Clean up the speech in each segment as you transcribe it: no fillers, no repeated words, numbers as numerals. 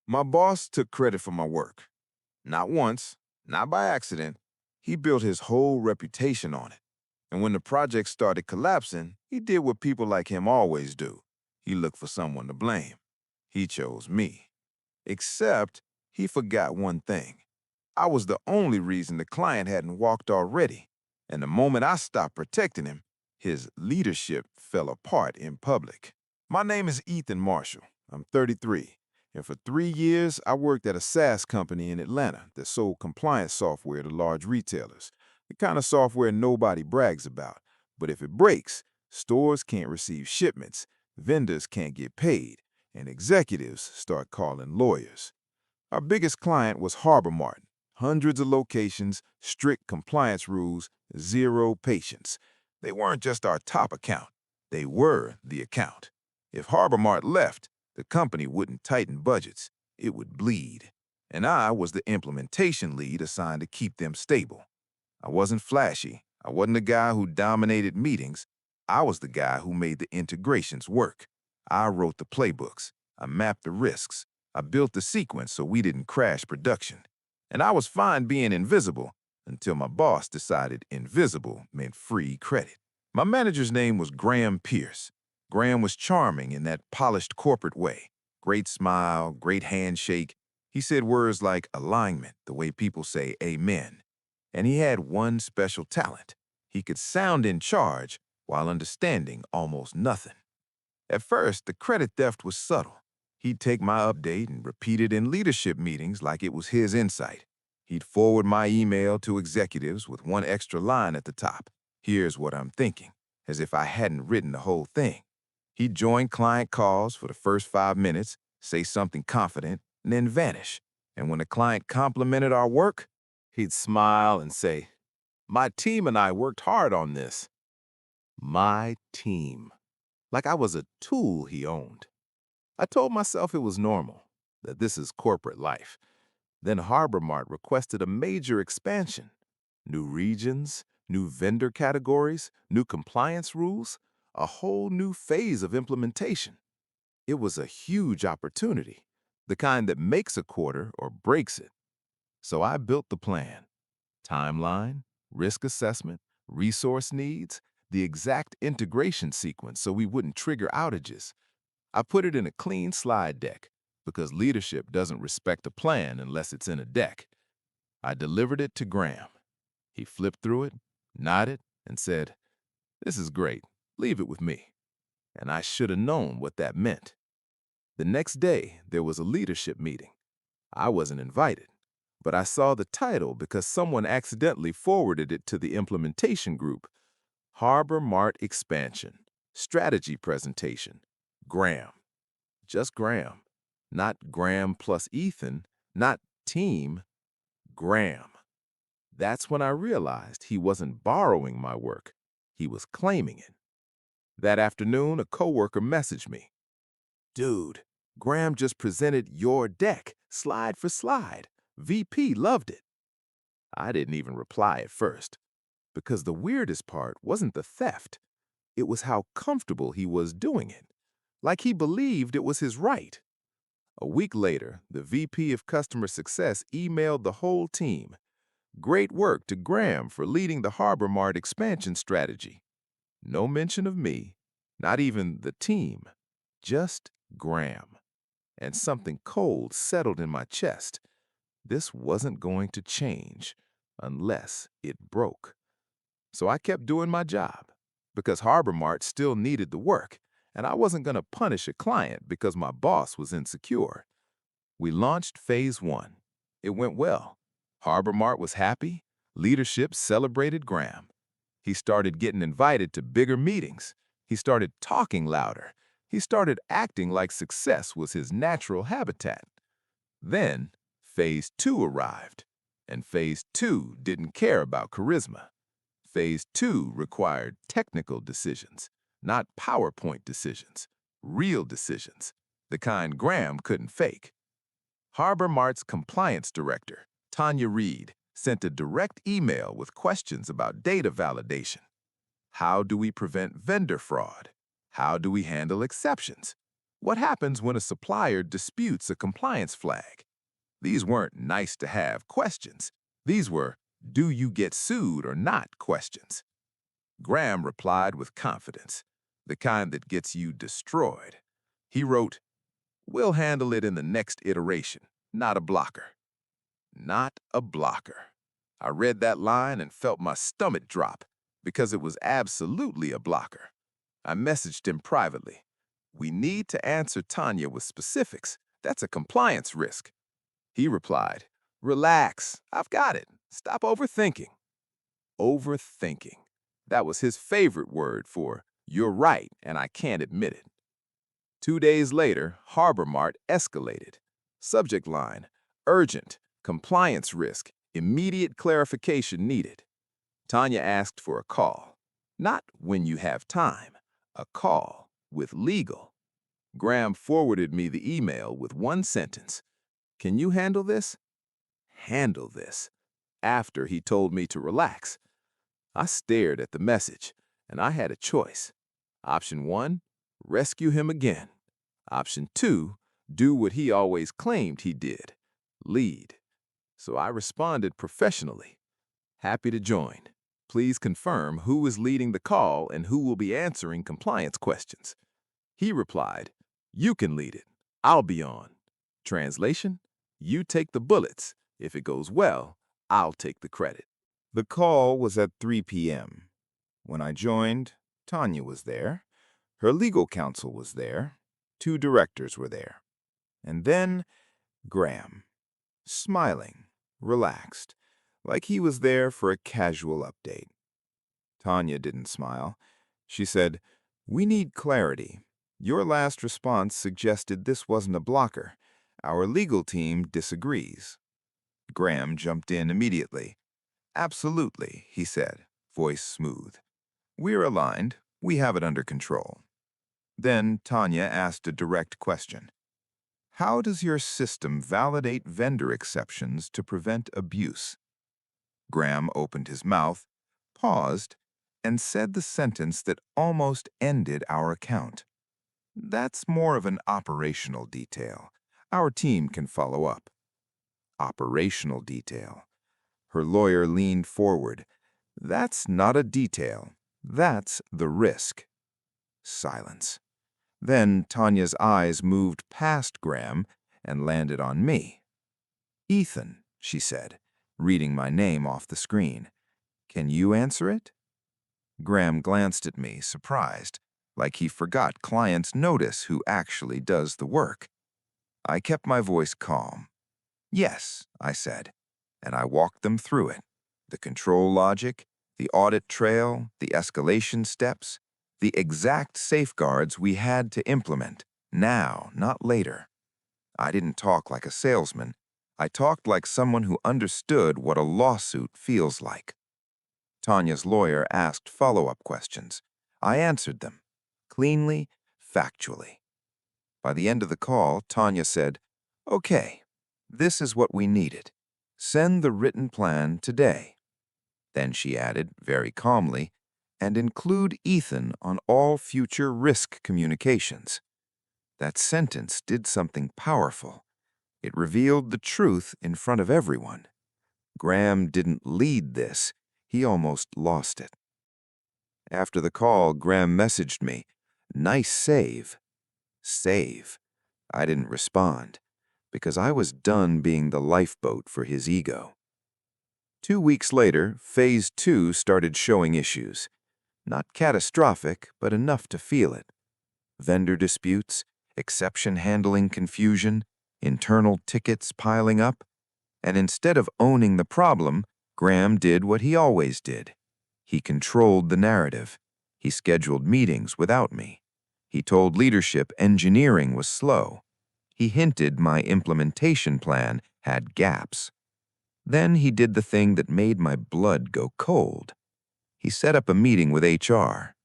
My boss took credit for my work. Not once, not by accident. He built his whole reputation on it. And when the project started collapsing, he did what people like him always do. He looked for someone to blame. He chose me. Except he forgot one thing. I was the only reason the client hadn't walked already. And the moment I stopped protecting him, his leadership fell apart in public. My name is Ethan Marshall. I'm 33. And for 3 years, I worked at a SaaS company in Atlanta that sold compliance software to large retailers. The kind of software nobody brags about. But if it breaks, stores can't receive shipments, vendors can't get paid, and executives start calling lawyers. Our biggest client was Harbor Mart. Hundreds of locations, strict compliance rules, zero patience. They weren't just our top account. They were the account. If Harbor Mart left, the company wouldn't tighten budgets. It would bleed. And I was the implementation lead assigned to keep them stable. I wasn't flashy. I wasn't the guy who dominated meetings. I was the guy who made the integrations work. I wrote the playbooks. I mapped the risks. I built the sequence so we didn't crash production. And I was fine being invisible until my boss decided invisible meant free credit. My manager's name was Graham Pierce. Graham was charming in that polished corporate way. Great smile, great handshake. He said words like alignment, the way people say amen. And he had one special talent. He could sound in charge while understanding almost nothing. At first, the credit theft was subtle. He'd take my update and repeat it in leadership meetings like it was his insight. He'd forward my email to executives with one extra line at the top. Here's what I'm thinking, as if I hadn't written the whole thing. He'd join client calls for the first 5 minutes, say something confident, and then vanish. And when the client complimented our work, he'd smile and say, "My team and I worked hard on this." My team. Like I was a tool he owned. I told myself it was normal, that this is corporate life. Then Harbor Mart requested a major expansion. New regions, new vendor categories, new compliance rules, a whole new phase of implementation. It was a huge opportunity, the kind that makes a quarter or breaks it. So I built the plan. Timeline, risk assessment, resource needs, the exact integration sequence so we wouldn't trigger outages. I put it in a clean slide deck because leadership doesn't respect a plan unless it's in a deck. I delivered it to Graham. He flipped through it, nodded, and said, "This is great. Leave it with me." And I should have known what that meant. The next day, there was a leadership meeting. I wasn't invited, but I saw the title because someone accidentally forwarded it to the implementation group. Harbor Mart Expansion, Strategy Presentation, Graham. Just Graham. Not Graham plus Ethan, not team, Graham. That's when I realized he wasn't borrowing my work. He was claiming it. That afternoon, a coworker messaged me. "Dude, Graham just presented your deck, slide for slide. VP loved it." I didn't even reply at first, because the weirdest part wasn't the theft. It was how comfortable he was doing it, like he believed it was his right. A week later, the VP of Customer Success emailed the whole team. "Great work to Graham for leading the Harbor Mart expansion strategy." No mention of me, not even the team, just Graham. And something cold settled in my chest. This wasn't going to change unless it broke. So I kept doing my job because Harbor Mart still needed the work, and I wasn't going to punish a client because my boss was insecure. We launched phase one. It went well. Harbor Mart was happy. Leadership celebrated Graham. He started getting invited to bigger meetings. He started talking louder. He started acting like success was his natural habitat. Then, phase two arrived. And phase two didn't care about charisma. Phase two required technical decisions, not PowerPoint decisions, real decisions, the kind Graham couldn't fake. Harbor Mart's compliance director, Tanya Reed, sent a direct email with questions about data validation. How do we prevent vendor fraud? How do we handle exceptions? What happens when a supplier disputes a compliance flag? These weren't nice-to-have questions. These were, do you get sued or not questions. Graham replied with confidence, the kind that gets you destroyed. He wrote, "We'll handle it in the next iteration, not a blocker." Not a blocker. I read that line and felt my stomach drop because it was absolutely a blocker. I messaged him privately. "We need to answer Tanya with specifics. That's a compliance risk." He replied, "Relax, I've got it. Stop overthinking." Overthinking. That was his favorite word for, "You're right, and I can't admit it." 2 days later, Harbor Mart escalated. Subject line, urgent, compliance risk, immediate clarification needed. Tanya asked for a call. Not when you have time, a call with legal. Graham forwarded me the email with one sentence. "Can you handle this?" Handle this. After he told me to relax. I stared at the message, and I had a choice. Option 1, rescue him again. Option 2, do what he always claimed he did, lead. So I responded professionally. "Happy to join. Please confirm who is leading the call and who will be answering compliance questions." He replied, "You can lead it. I'll be on." Translation, you take the bullets. If it goes well, I'll take the credit. The call was at 3 p.m. When I joined, Tanya was there. Her legal counsel was there. 2 directors were there. And then Graham, smiling, relaxed, like he was there for a casual update. Tanya didn't smile. She said, "We need clarity. Your last response suggested this wasn't a blocker. Our legal team disagrees." Graham jumped in immediately. "Absolutely," he said, voice smooth. "We're aligned. We have it under control." Then Tanya asked a direct question. "How does your system validate vendor exceptions to prevent abuse?" Graham opened his mouth, paused, and said the sentence that almost ended our account. "That's more of an operational detail. Our team can follow up." Operational detail. Her lawyer leaned forward. "That's not a detail. That's the risk." Silence. Then Tanya's eyes moved past Graham and landed on me. "Ethan," she said, reading my name off the screen. "Can you answer it?" Graham glanced at me, surprised, like he forgot clients notice who actually does the work. I kept my voice calm. "Yes," I said, and I walked them through it. The control logic, the audit trail, the escalation steps, the exact safeguards we had to implement, now, not later. I didn't talk like a salesman. I talked like someone who understood what a lawsuit feels like. Tanya's lawyer asked follow-up questions. I answered them, cleanly, factually. By the end of the call, Tanya said, "Okay, this is what we needed. Send the written plan today." Then she added, very calmly, "and include Ethan on all future risk communications." That sentence did something powerful. It revealed the truth in front of everyone. Graham didn't lead this. He almost lost it. After the call, Graham messaged me, "Nice save." Save. I didn't respond, because I was done being the lifeboat for his ego. 2 weeks later, Phase 2 started showing issues. Not catastrophic, but enough to feel it. Vendor disputes, exception handling confusion, internal tickets piling up. And instead of owning the problem, Graham did what he always did. He controlled the narrative. He scheduled meetings without me. He told leadership engineering was slow. He hinted my implementation plan had gaps. Then he did the thing that made my blood go cold. He set up a meeting with HR.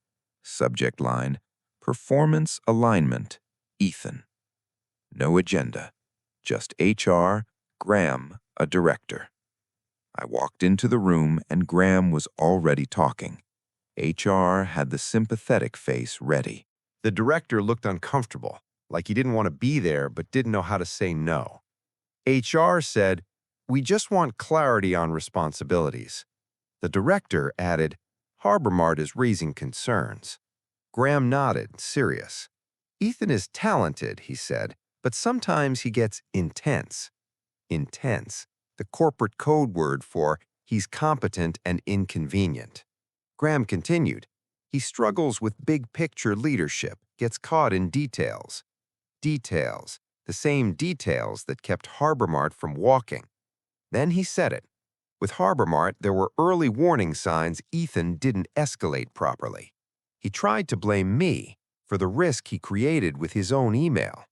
Subject line, "Performance alignment, Ethan." No agenda, just HR, Graham, a director. I walked into the room and Graham was already talking. HR had the sympathetic face ready. The director looked uncomfortable, like he didn't want to be there but didn't know how to say no. HR said, "We just want clarity on responsibilities." The director added, "Harbor Mart is raising concerns." Graham nodded, serious. "Ethan is talented," he said, "but sometimes he gets intense." Intense, the corporate code word for he's competent and inconvenient. Graham continued, "He struggles with big-picture leadership, gets caught in details." Details, the same details that kept Harbor Mart from walking. Then he said it. With Harbor Mart, there were early warning signs Ethan didn't escalate properly. He tried to blame me for the risk he created with his own email.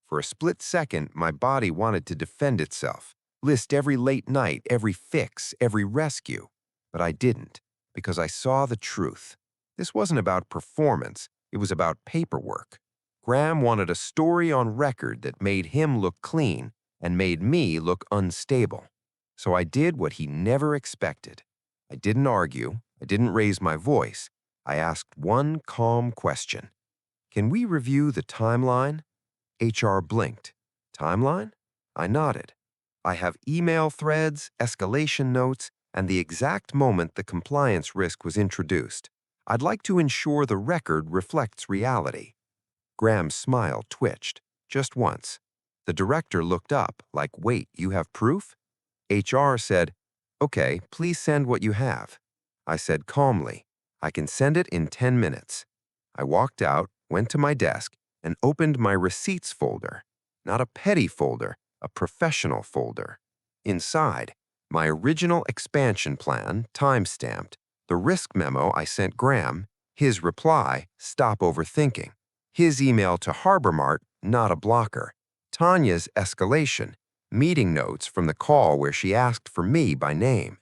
For a split second, my body wanted to defend itself, list every late night, every fix, every rescue. But I didn't, because I saw the truth. This wasn't about performance, it was about paperwork. Graham wanted a story on record that made him look clean and made me look unstable. So I did what he never expected. I didn't argue, I didn't raise my voice. I asked one calm question. "Can we review the timeline?" HR blinked. "Timeline?" I nodded. "I have email threads, escalation notes, and the exact moment the compliance risk was introduced. I'd like to ensure the record reflects reality." Graham's smile twitched, just once. The director looked up, like, "Wait, you have proof?" HR said, "Okay, please send what you have." I said calmly, "I can send it in 10 minutes." I walked out, went to my desk, and opened my receipts folder. Not a petty folder, a professional folder. Inside, my original expansion plan, time-stamped, the risk memo I sent Graham, his reply, "Stop overthinking," his email to Harbor Mart, "Not a blocker," Tanya's escalation, meeting notes from the call where she asked for me by name.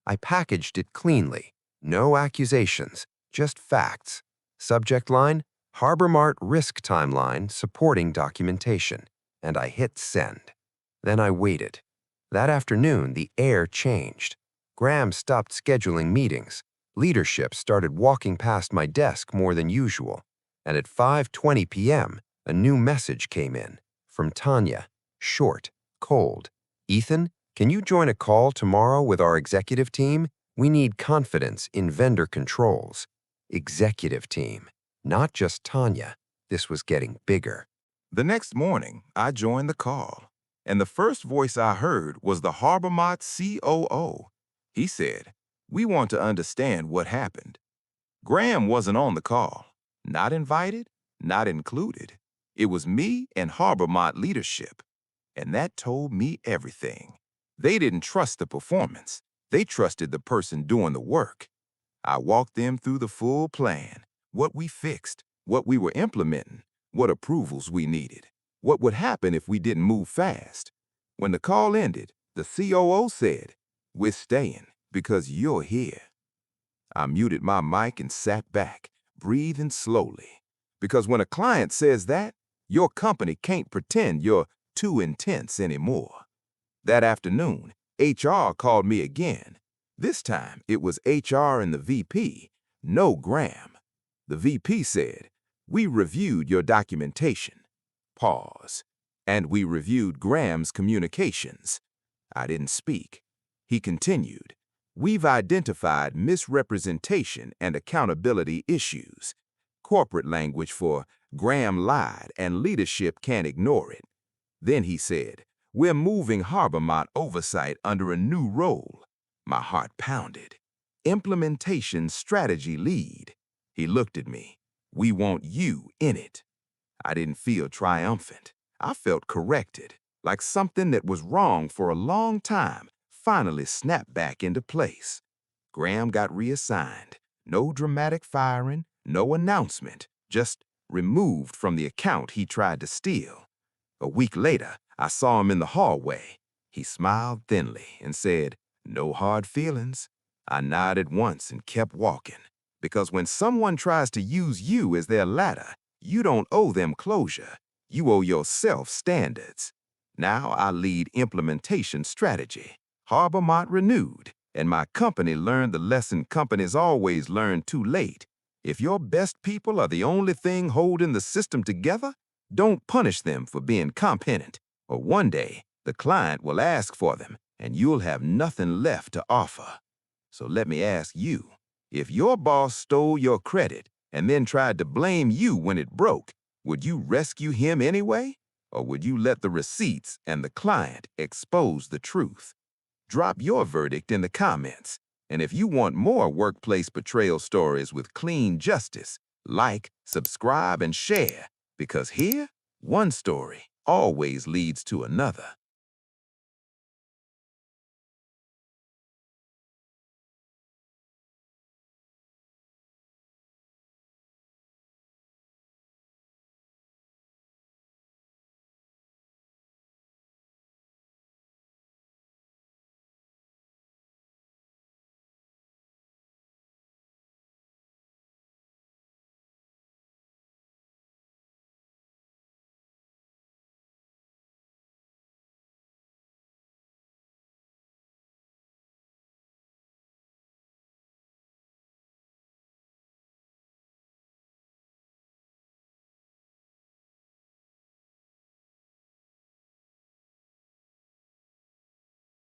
I packaged it cleanly. No accusations, just facts. Subject line, Harbor Mart risk timeline supporting documentation. And I hit send. Then I waited. That afternoon, the air changed. Graham stopped scheduling meetings. Leadership started walking past my desk more than usual. And at 5:20 p.m., a new message came in. From Tanya. Short. Cold. "Ethan, can you join a call tomorrow with our executive team? We need confidence in vendor controls." Executive team, not just Tanya. This was getting bigger. The next morning, I joined the call, and the first voice I heard was the Harbor Mart COO. He said, "We want to understand what happened." Graham wasn't on the call, not invited, not included. It was me and Harbor Mart leadership, and that told me everything. They didn't trust the performance. They trusted the person doing the work. I walked them through the full plan, what we fixed, what we were implementing, what approvals we needed, what would happen if we didn't move fast. When the call ended, the COO said, "We're staying because you're here." I muted my mic and sat back, breathing slowly. Because when a client says that, your company can't pretend you're too intense anymore. That afternoon, HR called me again. This time, it was HR and the VP, no Graham. The VP said, "We reviewed your documentation." Pause. "And we reviewed Graham's communications." I didn't speak. He continued, "We've identified misrepresentation and accountability issues. Corporate language for Graham lied and leadership can't ignore it." Then he said, "We're moving Harbor Mart oversight under a new role." My heart pounded. "Implementation strategy lead." He looked at me. "We want you in it." I didn't feel triumphant. I felt corrected, like something that was wrong for a long time finally snapped back into place. Graham got reassigned. No dramatic firing, no announcement, just removed from the account he tried to steal. A week later, I saw him in the hallway. He smiled thinly and said, "No hard feelings." I nodded once and kept walking. Because when someone tries to use you as their ladder, you don't owe them closure. You owe yourself standards. Now I lead implementation strategy. Harbor Mart renewed, and my company learned the lesson companies always learn too late. If your best people are the only thing holding the system together, Don't punish them for being competent, or one day the client will ask for them and you'll have nothing left to offer. So let me ask you, if your boss stole your credit and then tried to blame you when it broke, would you rescue him anyway? Or would you let the receipts and the client expose the truth? Drop your verdict in the comments. And if you want more workplace betrayal stories with clean justice, like, subscribe, and share, because here, one story always leads to another.